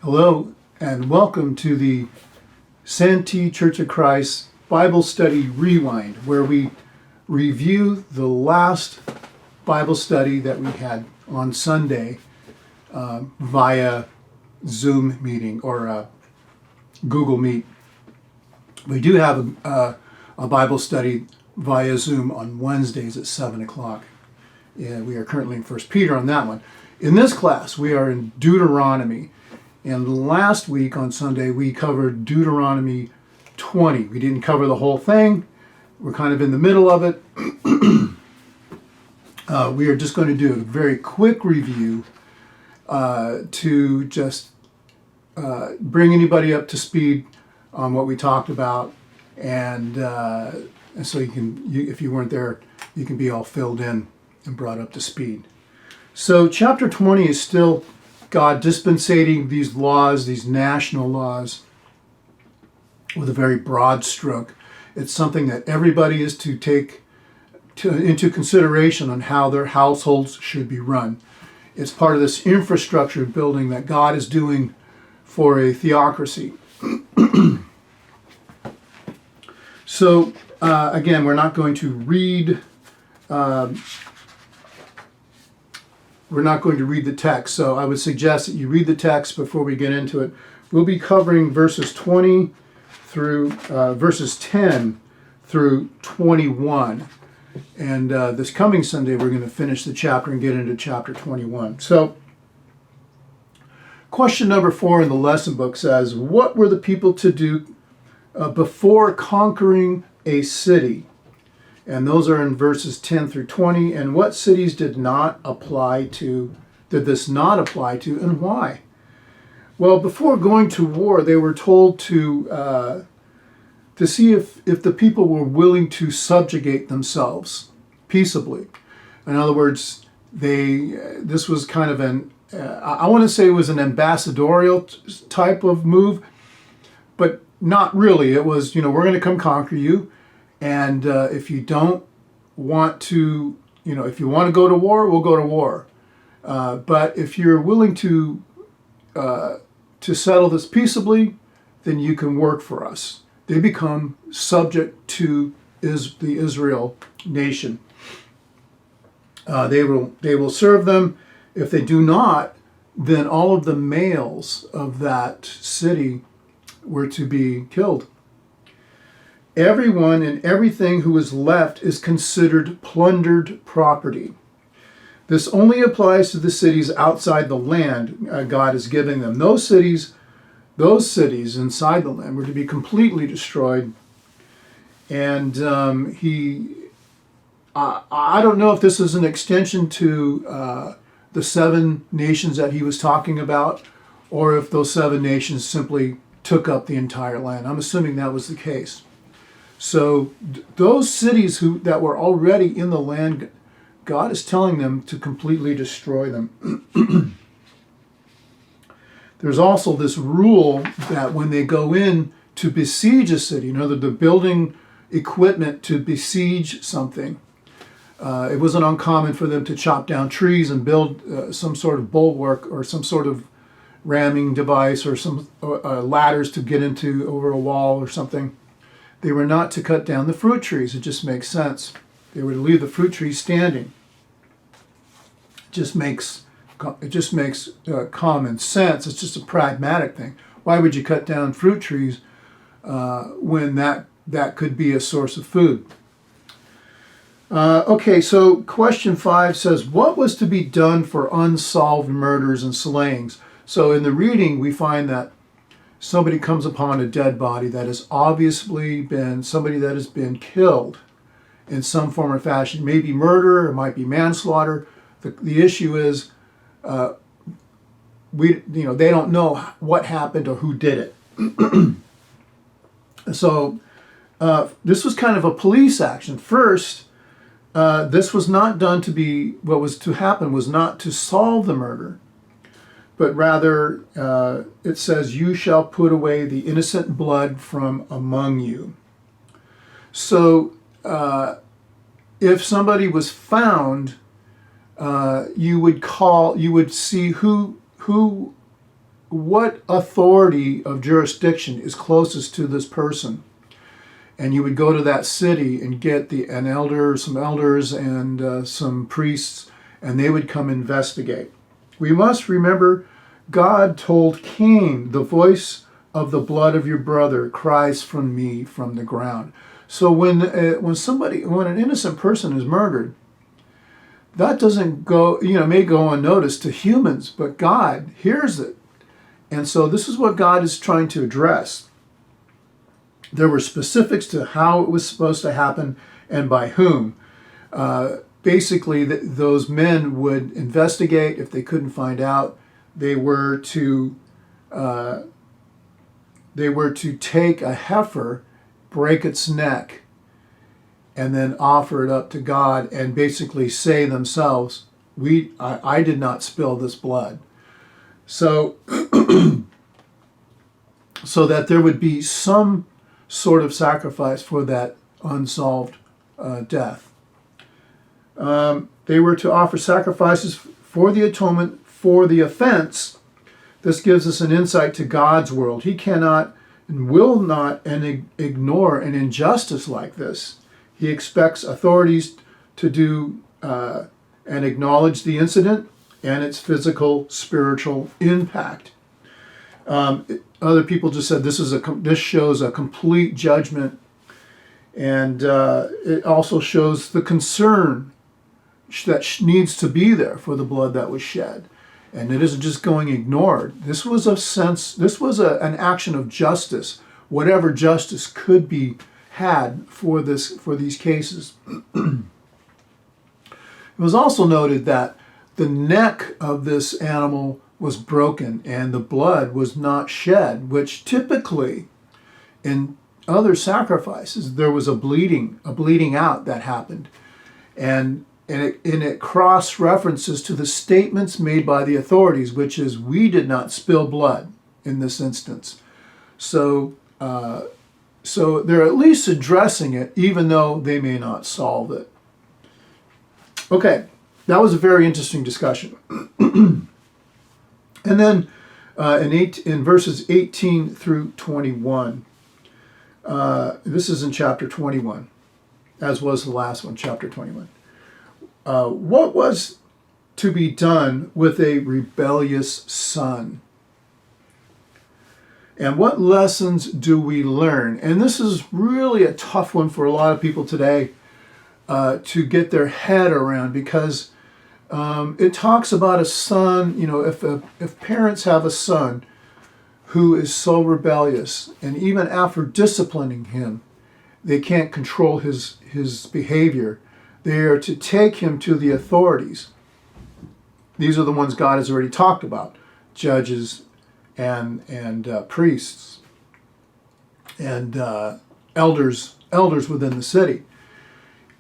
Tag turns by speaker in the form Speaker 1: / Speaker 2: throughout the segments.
Speaker 1: Hello and welcome to the Santee Church of Christ Bible Study Rewind, where we review the last Bible study that we had on Sunday via Zoom meeting or Google Meet. We do have a Bible study via Zoom on Wednesdays at 7 o'clock. Yeah, we are currently in 1 Peter on that one. In this class, we are in Deuteronomy. And last week on Sunday, we covered Deuteronomy 20. We didn't cover the whole thing. We're kind of in the middle of it. We are just going to do a very quick review to just bring anybody up to speed on what we talked about. And so if you weren't there, you can be all filled in and brought up to speed. So chapter 20 is still God dispensating these laws, these national laws, with a very broad stroke. It's something that everybody is to take into consideration on how their households should be run. It's part of this infrastructure building that God is doing for a theocracy. So, again, we're not going to read the text, so I would suggest that you read the text before we get into it. We'll be covering verses 10 through 21. And this coming Sunday, we're going to finish the chapter and get into chapter 21. So, question number 4 in the lesson book says, what were the people to do before conquering a city? And those are in verses 10 through 20. And what cities did this not apply to, and why? Well, before going to war, they were told to see if the people were willing to subjugate themselves peaceably. In other words, this was kind of I want to say it was an ambassadorial type of move, but not really. It was, we're going to come conquer you. And if you don't want to, if you want to go to war, we'll go to war. But if you're willing to settle this peaceably, then you can work for us. They become subject to the Israel nation. They will serve them. If they do not, then all of the males of that city were to be killed. Everyone and everything who is left is considered plundered property. This only applies to the cities outside the land God is giving them. Those cities inside the land were to be completely destroyed. And I don't know if this is an extension to the 7 nations that he was talking about, or if those 7 nations simply took up the entire land. I'm assuming that was the case. So those cities that were already in the land, God is telling them to completely destroy them. There's also this rule that when they go in to besiege a city, they're building equipment to besiege something. It wasn't uncommon for them to chop down trees and build some sort of bulwark or some sort of ramming device or some ladders to get into over a wall or something. They were not to cut down the fruit trees. It just makes sense. They were to leave the fruit trees standing. It just makes common sense. It's just a pragmatic thing. Why would you cut down fruit trees when that could be a source of food? Okay, so question 5 says, what was to be done for unsolved murders and slayings? So in the reading, we find that somebody comes upon a dead body that has obviously been somebody that has been killed in some form or fashion. Maybe murder, it might be manslaughter. The issue is, they don't know what happened or who did it. So this was kind of a police action. First, this was not done to be, what was to happen was not to solve the murder, but rather it says, you shall put away the innocent blood from among you. So if somebody was found, you would see who what authority of jurisdiction is closest to this person. And you would go to that city and get some elders and some priests, and they would come investigate. We must remember God told Cain, the voice of the blood of your brother cries from me from the ground. So when an innocent person is murdered, that doesn't go, may go unnoticed to humans, but God hears it. And so this is what God is trying to address. There were specifics to how it was supposed to happen and by whom. Basically, those men would investigate. If they couldn't find out, they were to take a heifer, break its neck, and then offer it up to God, and basically say themselves, I did not spill this blood. So, so that there would be some sort of sacrifice for that unsolved death. They were to offer sacrifices for the atonement, for the offense. This gives us an insight to God's world. He cannot and will not ignore an injustice like this. He expects authorities to do and acknowledge the incident and its physical, spiritual impact. Other people just said this shows a complete judgment, and it also shows the concern that needs to be there for the blood that was shed, and it isn't just going ignored. This was an action of justice, whatever justice could be had for these cases. It was also noted that the neck of this animal was broken and the blood was not shed, which typically in other sacrifices there was a bleeding out that happened, and it cross references to the statements made by the authorities, which is, we did not spill blood in this instance. So they're at least addressing it, even though they may not solve it. Okay, that was a very interesting discussion. And then in verses 18 through 21, this is in chapter 21, as was the last one, chapter 21. What was to be done with a rebellious son? And what lessons do we learn? And this is really a tough one for a lot of people today to get their head around, because it talks about a son. If parents have a son who is so rebellious, and even after disciplining him, they can't control his behavior, they are to take him to the authorities. These are the ones God has already talked about: judges and priests and elders within the city.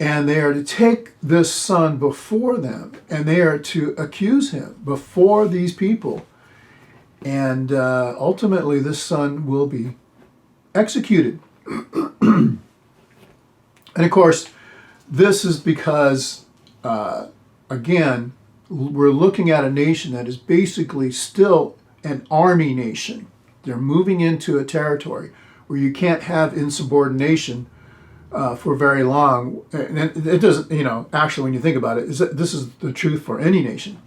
Speaker 1: And they are to take this son before them, and they are to accuse him before these people. And ultimately, this son will be executed. And of course, this is because, again, we're looking at a nation that is basically still an army nation. They're moving into a territory where you can't have insubordination for very long. And it doesn't, actually, when you think about it, this is the truth for any nation.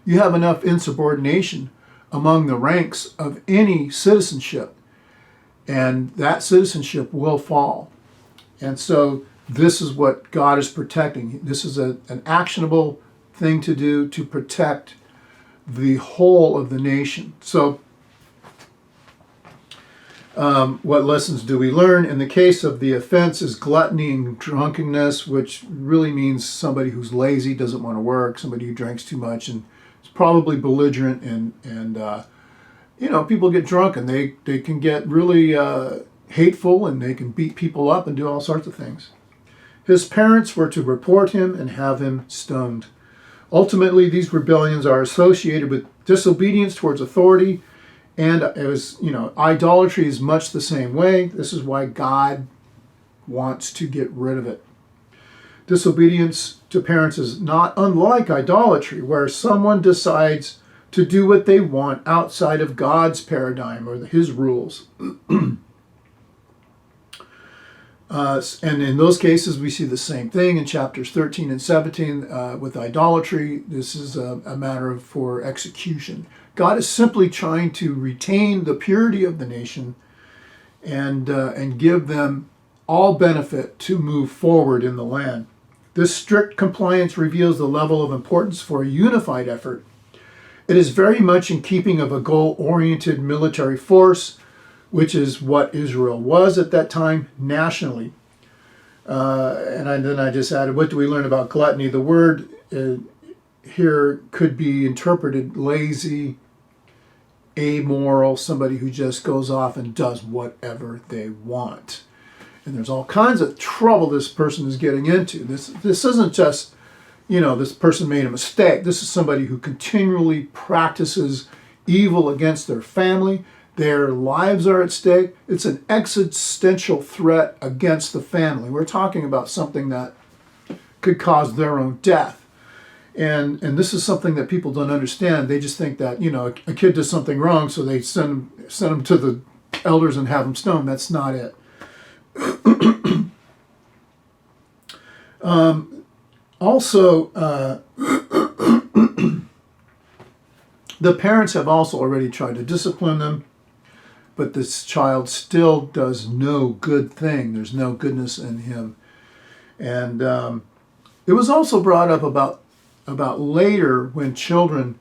Speaker 1: You have enough insubordination among the ranks of any citizenship, and that citizenship will fall. And so this is what God is protecting. This is an actionable thing to do to protect the whole of the nation. So what lessons do we learn? In the case of the offense is gluttony and drunkenness, which really means somebody who's lazy, doesn't want to work, somebody who drinks too much, and is probably belligerent, and people get drunk and they can get really hateful, and they can beat people up and do all sorts of things. His parents were to report him and have him stoned. Ultimately, these rebellions are associated with disobedience towards authority, and idolatry is much the same way. This is why God wants to get rid of it. Disobedience to parents is not unlike idolatry, where someone decides to do what they want outside of God's paradigm or his rules. And in those cases, we see the same thing in chapters 13 and 17 with idolatry. This is a matter for execution. God is simply trying to retain the purity of the nation and give them all benefit to move forward in the land. This strict compliance reveals the level of importance for a unified effort. It is very much in keeping of a goal-oriented military force, which is what Israel was at that time nationally. Then I just added, what do we learn about gluttony? The word here could be interpreted lazy, amoral, somebody who just goes off and does whatever they want. And there's all kinds of trouble this person is getting into. This isn't just, this person made a mistake. This is somebody who continually practices evil against their family. Their lives are at stake. It's an existential threat against the family. We're talking about something that could cause their own death. And this is something that people don't understand. They just think that, a kid does something wrong, so they send him to the elders and have him stoned. That's not it. The parents have also already tried to discipline them, but this child still does no good thing. There's no goodness in him. And it was also brought up about later when children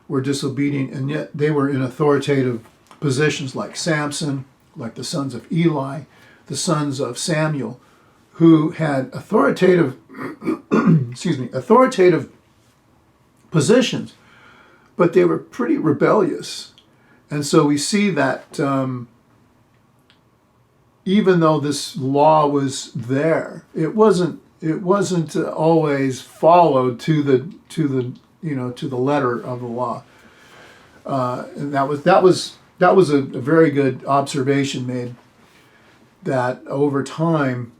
Speaker 1: were disobedient and yet they were in authoritative positions like Samson, like the sons of Eli, the sons of Samuel, who had authoritative positions, but they were pretty rebellious. And so we see that even though this law was there, it wasn't always followed to the letter of the law. And that was a very good observation made, that over time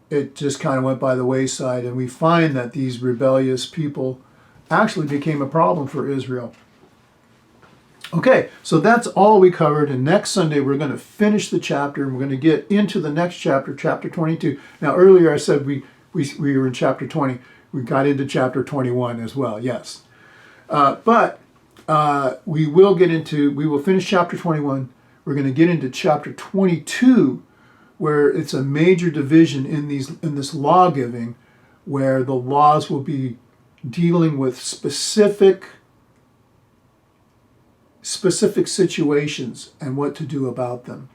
Speaker 1: it just kind of went by the wayside, and we find that these rebellious people actually became a problem for Israel. Okay, so that's all we covered, and next Sunday we're going to finish the chapter, and we're going to get into the next chapter, chapter 22. Now earlier I said we were in chapter 20. We got into chapter 21 as well, yes. But we will finish chapter 21. We're going to get into chapter 22, where it's a major division in this law giving, where the laws will be dealing with specific situations and what to do about them.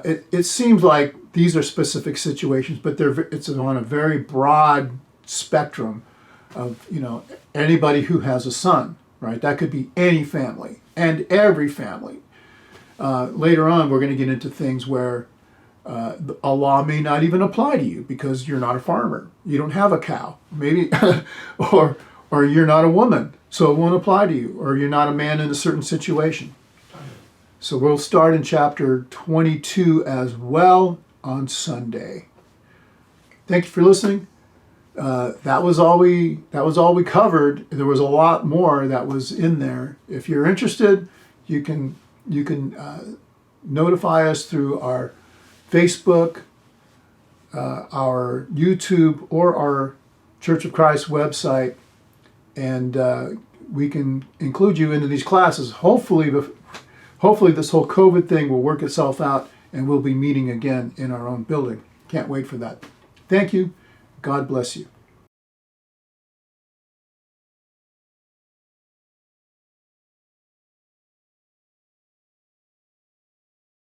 Speaker 1: It seems like these are specific situations, but it's on a very broad spectrum of anybody who has a son, right? That could be any family and every family. Later on, we're going to get into things where a law may not even apply to you because you're not a farmer. You don't have a cow, maybe, or you're not a woman, so it won't apply to you, or you're not a man in a certain situation. So we'll start in chapter 22 as well on Sunday. Thank you for listening. That was all we covered. There was a lot more that was in there. If you're interested, you can notify us through our Facebook, our YouTube, or our Church of Christ website, and we can include you into these classes. Hopefully this whole COVID thing will work itself out, and we'll be meeting again in our own building. Can't wait for that. Thank you. God bless you.